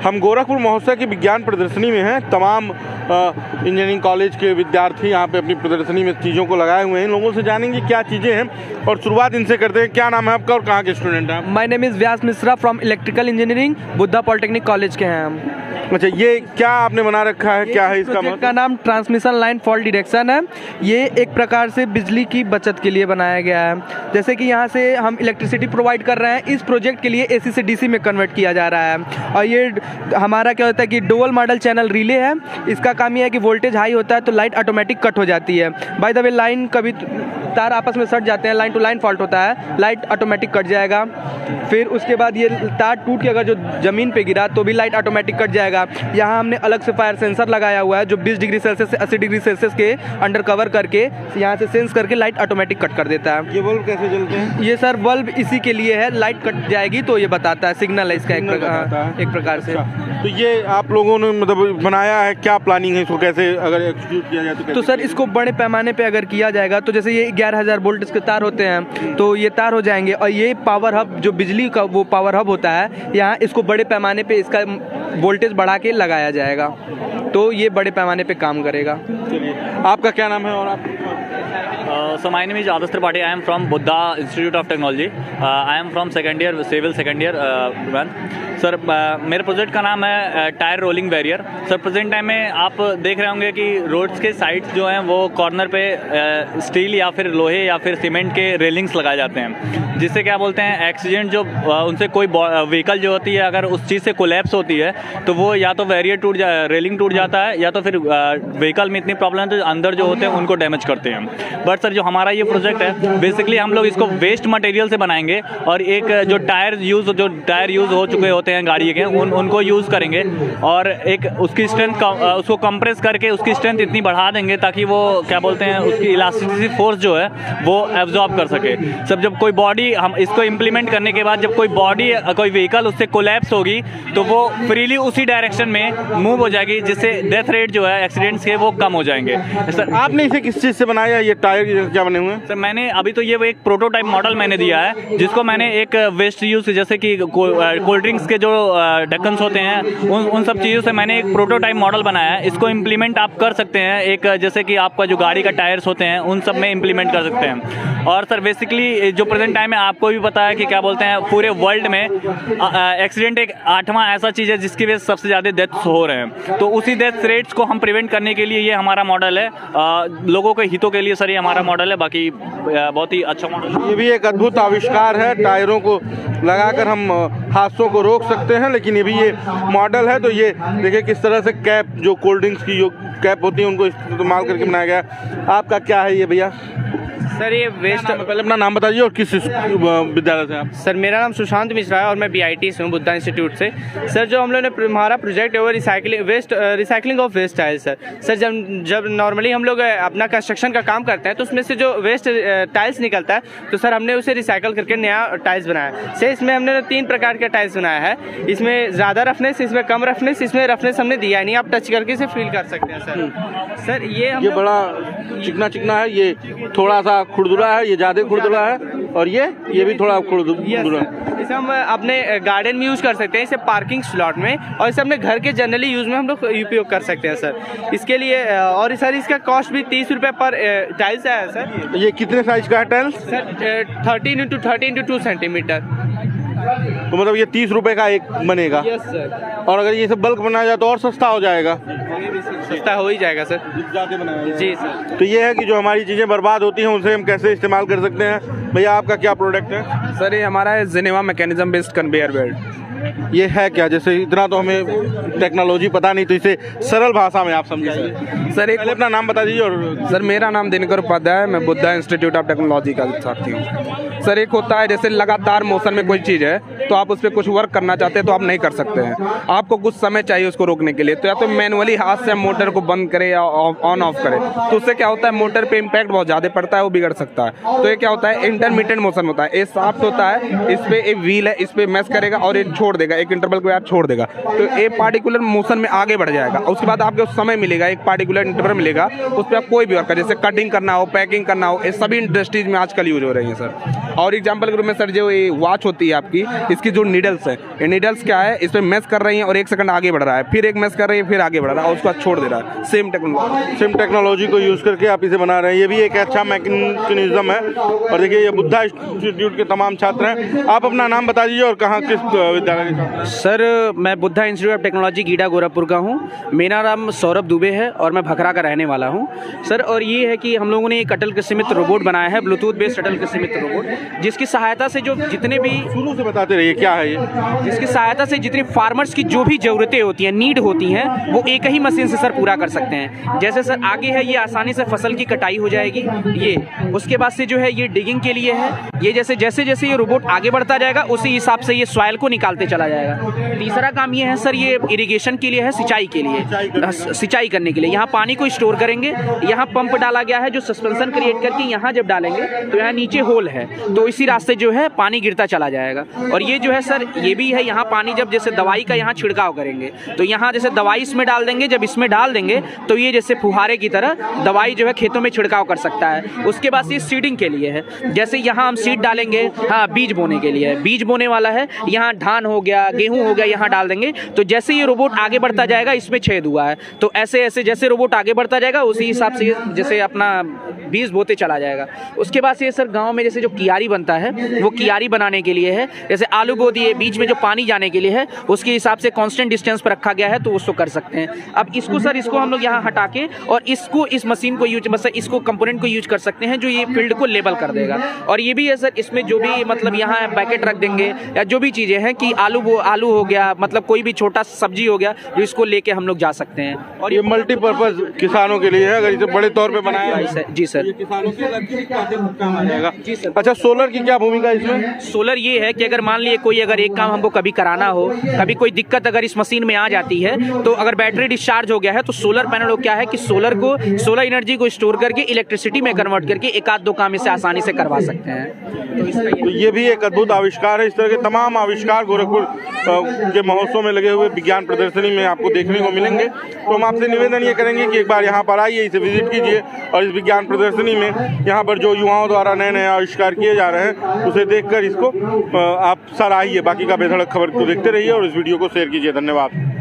हम गोरखपुर महोत्सव की विज्ञान प्रदर्शनी में हैं। तमाम इंजीनियरिंग कॉलेज के विद्यार्थी यहाँ पे अपनी प्रदर्शनी में चीज़ों को लगाए हुए हैं। लोगों से जानेंगे क्या चीज़ें हैं और शुरुआत इनसे करते हैं। क्या नाम है आपका और कहाँ के स्टूडेंट हैं आप? My name is Vyas Mishra from electrical engineering, Buddha polytechnic college के हैं हम। अच्छा, ये क्या आपने बना रखा है, क्या है इसका प्रोजेक्ट का नाम ट्रांसमिशन लाइन फॉल्ट डिटेक्शन है। ये एक प्रकार से बिजली की बचत के लिए बनाया गया है। जैसे कि यहाँ से हम इलेक्ट्रिसिटी प्रोवाइड कर रहे हैं, इस प्रोजेक्ट के लिए एसी से डीसी में कन्वर्ट किया जा रहा है। और ये हमारा क्या होता है कि डुअल मॉडल चैनल रिले है। इसका काम ये है कि वोल्टेज हाई होता है तो लाइट ऑटोमेटिक कट हो जाती है। बाय द वे, लाइन कभी तार आपस में सट जाते हैं, लाइन टू लाइन फॉल्ट होता है, लाइट ऑटोमेटिक कट जाएगा। फिर उसके बाद ये तार टूट के अगर जो ज़मीन पे गिरा तो भी लाइट ऑटोमेटिक कट जाएगा। यहाँ हमने अलग से फायर सेंसर लगाया हुआ है जो 20 डिग्री सेल्सियस से 80 डिग्री सेल्सियस के अंडर कवर करके यहाँ से सेंस करके लाइट ऑटोमेटिक कट कर देता है। ये बल्ब कैसे जलते हैं? ये सर बल्ब इसी के लिए है, लाइट कट जाएगी तो ये बताता है, सिग्नल है इसका एक प्रकार से। तो ये आप लोगों ने मतलब बनाया है, क्या प्लानिंग है इसको, कैसे अगर एग्जीक्यूट किया जाए तो सर इसको बड़े पैमाने पे अगर किया जाएगा तो जैसे ये 11,000 वोल्ट के तार होते हैं तो ये तार हो जाएंगे और ये पावर हब जो बिजली का वो पावर हब होता है, यहाँ इसको बड़े पैमाने पे इसका वोल्टेज बढ़ा के लगाया जाएगा तो ये बड़े पैमाने पे काम करेगा। चलिए, आपका क्या नाम है और आप? So my name is Adarsh Tripathi. I am from Buddha Institute of Technology. I am from second year, civil second year one. Sir मेरे प्रोजेक्ट का नाम है tyre rolling barrier. Sir present time में आप देख रहे होंगे कि रोड्स के साइड्स जो हैं वो कॉर्नर पे स्टील या फिर लोहे या फिर सीमेंट के रेलिंग्स लगाए जाते हैं, जिससे क्या बोलते हैं एक्सीडेंट जो उनसे कोई व्हीकल जो होती है अगर उस चीज़ से कोलैप्स होती है तो वो या तो बैरियर रेलिंग टूट जाता है या तो फिर व्हीकल में इतनी प्रॉब्लम है तो अंदर जो होते हैं उनको डैमेज करते हैं। बट सर जो हमारा ये प्रोजेक्ट है बेसिकली हम लोग इसको वेस्ट मटेरियल से बनाएंगे और एक जो टायर यूज़ हो चुके होते हैं गाड़ी के उनको यूज़ करेंगे और एक उसकी स्ट्रेंथ उसको कंप्रेस करके उसकी स्ट्रेंथ इतनी बढ़ा देंगे ताकि वो क्या बोलते हैं उसकी इलास्टिसिटी फोर्स जो है वो एब्जॉर्ब कर सके। सब जब कोई बॉडी हम इसको इम्प्लीमेंट करने के बाद जब कोई व्हीकल उससे कोलैप्स होगी तो वो फ्रीली उसी डायरेक्शन में मूव हो जाएगी, जिससे डेथ रेट जो है एक्सीडेंट्स के वो कम हो जाएंगे। सर आपने इसे किस चीज़ से बनाया, ये टायर क्या बने हुए हैं? सर मैंने अभी तो ये एक प्रोटोटाइप मॉडल मैंने दिया है जिसको मैंने एक वेस्ट यूज जैसे कि कोल्ड ड्रिंक्स के जो ढक्कन्स होते हैं उन सब चीज़ों से मैंने एक प्रोटोटाइप मॉडल बनाया है। इसको इम्प्लीमेंट आप कर सकते हैं एक जैसे कि आपका जो गाड़ी का टायर्स होते हैं उन सब में इम्प्लीमेंट कर सकते हैं। और सर बेसिकली जो प्रेजेंट टाइम में आपको भी पता है कि क्या बोलते हैं पूरे वर्ल्ड में एक्सीडेंट एक 8वां ऐसा चीज़ है जिसकी वजह से सबसे ज़्यादा डेथ्स हो रहे हैं। तो उसी डेथ रेट्स को हम प्रिवेंट करने के लिए ये हमारा मॉडल है, लोगों के हितों के लिए सर ये हमारा मॉडल है। बाकी बहुत ही अच्छा मॉडल है। ये भी एक अद्भुत आविष्कार है, टायरों को लगाकर हम हादसों को रोक सकते हैं। लेकिन ये भी ये मॉडल है तो ये देखिए किस तरह से कैप जो कोल्ड ड्रिंक्स की जो कैप होती है उनको इस्तेमाल करके बनाया गया। आपका क्या है ये भैया? सर ये वेस्ट, पहले अपना नाम बताइए और किस विद्यालय से आप? सर मेरा नाम सुशांत मिश्रा है और मैं BIT से हूँ, बुद्धा इंस्टीट्यूट से। सर जो हम लोग ने हमारा प्रोजेक्ट है वो रिसाइकलिंग ऑफ वेस्ट है। सर जब नॉर्मली हम लोग अपना कंस्ट्रक्शन का काम करते हैं तो उसमें से जो वेस्ट टाइल्स निकलता है तो सर हमने उसे रिसाइकल करके नया टाइल्स बनाया। सर इसमें हमने 3 प्रकार के टाइल्स बनाया है, इसमें ज़्यादा रफनेस, इसमें कम रफनेस, इसमें रफनेस हमने दिया नहीं, आप टच करके इसे फील कर सकते हैं। सर ये बड़ा चिकना है, ये थोड़ा सा खुरदुरा है, ये ज़्यादा खुरदुरा है और ये भी थोड़ा खुरदुरा है। इसे हम अपने गार्डन में यूज़ कर सकते हैं, इसे पार्किंग स्लॉट में, और इसे अपने घर के जनरली यूज़ में हम लोग उपयोग कर सकते हैं सर इसके लिए। और सर इसका कॉस्ट भी 30 रुपये पर टाइल्स है सर। ये कितने साइज का है टाइल्स? Sir 13x2 centimetre. तो मतलब ये 30 रुपये का एक बनेगा? Yes sir. और अगर ये सब बल्क बनाया जाए तो और सस्ता हो जाएगा? सस्ता हो ही जाएगा सर। ज़्यादा बनाया जाए। जी सर। तो ये है कि जो हमारी चीज़ें बर्बाद होती हैं उनसे हम कैसे इस्तेमाल कर सकते हैं। भैया आपका क्या प्रोडक्ट है? सर ये हमारा है Geneva mechanism based conveyor belt. ये है क्या? जैसे इतना तो हमें टेक्नोलॉजी पता नहीं, तो इसे सरल भाषा में आप समझाइए। सर एक पहले अपना नाम बता दीजिए। और सर मेरा नाम दिनकर उपाध्याय है, मैं बुद्धा इंस्टीट्यूट ऑफ टेक्नोलॉजी का साथी हूँ। सर एक होता है जैसे लगातार मोशन में कोई चीज़ है तो आप उस पर कुछ वर्क करना चाहते हैं तो आप नहीं कर सकते हैं, आपको कुछ समय चाहिए उसको रोकने के लिए, तो या तो मैनुअली हाथ से मोटर को बंद करें या ऑन ऑफ करें, तो उससे क्या होता है मोटर पे इम्पैक्ट बहुत ज़्यादा पड़ता है, वो बिगड़ सकता है। तो ये क्या होता है इंटरमिटेंट मोशन होता है, ये साफ्ट होता है, इस पर एक व्हील है, इस पर मैश करेगा और ये छोड़ छोड़ देगा, एक इंटरवल के बाद छोड़ देगा, तो एक पार्टिकुलर मोशन में आगे बढ़ जाएगा। उसके बाद आपको समय मिलेगा, एक पार्टिकुलर इंटरवल मिलेगा, उस पर आप कोई भी वर्क कर, जैसे कटिंग करना हो, पैकिंग करना हो, ये सभी इंडस्ट्रीज में आजकल यूज हो रही है सर। और एग्जाम्पल के रूप में सर जो ये वॉच होती है आपकी, इसकी जो नीडल्स है, ये नीडल्स क्या है, इस पर मैच कर रही है और 1 सेकंड आगे बढ़ रहा है, फिर एक मैच कर रही है, फिर आगे बढ़ रहा है और उसके बाद छोड़ दे रहा है। सेम टेक्नोलॉजी को यूज़ करके आप इसे बना रहे हैं, ये भी एक अच्छा मैकेनिज्म है। और देखिए ये बुद्धा इंस्टीट्यूट के तमाम छात्र हैं। आप अपना नाम बता दीजिए और कहाँ किस विद्यालय के? सर मैं Buddha institute of technology GIDA Gorakhpur का हूँ। मेरा नाम सौरभ दुबे है और मैं भखरा का रहने वाला हूँ सर। और ये है कि हम लोगों ने एक अटल कृषि मित्र रोबोट बनाया है, ब्लूटूथ बेस्ड अटल कृषि मित्र रोबोट, जिसकी सहायता से जो जितने भी शुरू से बताते रहिए क्या है ये। जिसकी सहायता से जितने फार्मर्स की जो भी ज़रूरतें होती हैं, नीड होती हैं, वो एक ही मशीन से सर पूरा कर सकते हैं। जैसे सर आगे है, ये आसानी से फसल की कटाई हो जाएगी। ये उसके बाद से जो है ये डिगिंग के लिए है। ये जैसे जैसे जैसे ये रोबोट आगे बढ़ता जाएगा उसी हिसाब से ये सॉइल को निकालते चला जाएगा। तीसरा काम ये है सर, ये इरिगेशन के लिए है, सिंचाई के लिए, सिंचाई करने के लिए। यहाँ पानी को स्टोर करेंगे। यहाँ पंप डाला गया है जो सस्पेंशन क्रिएट करके यहाँ जब डालेंगे तो यहाँ नीचे होल है, तो इसी रास्ते जो है पानी गिरता चला जाएगा। और ये जो है सर, ये भी है, यहाँ पानी जब जैसे दवाई का यहाँ छिड़काव करेंगे तो यहाँ जैसे दवाई इसमें डाल देंगे, जब इसमें डाल देंगे तो ये जैसे फुहारे की तरह दवाई जो है खेतों में छिड़काव कर सकता है। उसके बाद ये सीडिंग के लिए है, जैसे यहाँ हम सीड डालेंगे, हाँ बीज बोने के लिए है, बीज बोने वाला है, यहाँ धान हो गया, गेहूं हो गया, यहाँ डाल देंगे। तो जैसे ये रोबोट आगे बढ़ता जाएगा, इसमें छेद हुआ है तो ऐसे ऐसे जैसे रोबोट आगे बढ़ता जाएगा उसी हिसाब से जैसे अपना बीज बोते चला जाएगा। उसके बाद से ये सर गांव में जैसे जो कियारी बनता है वो कियारी बनाने के लिए है, जैसे आलू बो दिए, बीच में जो पानी जाने के लिए है उसके हिसाब से कांस्टेंट डिस्टेंस पर रखा गया है तो उसको कर सकते हैं। अब इसको सर, इसको हम लोग यहाँ हटा के और इसको इस मशीन को यूज, मतलब इसको कंपोनेंट को यूज कर सकते हैं जो ये फील्ड को लेबल कर देगा। और ये भी है सर, इसमें जो भी मतलब यहाँ पैकेट रख देंगे या जो भी चीज़ें हैं कि आलू हो गया, मतलब कोई भी छोटा सब्जी हो गया, जो इसको लेके हम लोग जा सकते हैं। और ये मल्टीपर्पज किसानों के लिए है, अगर इसे बड़े तौर पे बनाया है। जी सर, ये किसानों के लिए काफी काम आ जाएगा। जी सर। अच्छा, सोलर की क्या भूमिका है इसमें? सोलर ये है कि अगर मान लिए कोई अगर एक काम हमको कभी कराना हो, कभी कोई दिक्कत अगर इस मशीन में आ जाती है, तो अगर बैटरी डिस्चार्ज हो गया है तो सोलर पैनल को क्या है कि सोलर एनर्जी को स्टोर करके इलेक्ट्रिसिटी में कन्वर्ट करके एक आध दो काम इसे आसानी से करवा सकते हैं। तो ये भी एक अद्भुत आविष्कार है। इस तरह के तमाम आविष्कार गोरखपुर के महोत्सव में लगे हुए विज्ञान प्रदर्शनी में आपको देखने को मिलेंगे। तो हम आपसे निवेदन ये करेंगे कि एक बार यहाँ पर आइए, इसे विजिट कीजिए और इस विज्ञान प्रदर्शनी में यहाँ पर जो युवाओं द्वारा नए नए आविष्कार किए जा रहे हैं उसे देखकर इसको आप सराहिए। बाकी का बेधड़क खबर को देखते रहिए और इस वीडियो को शेयर कीजिए। धन्यवाद।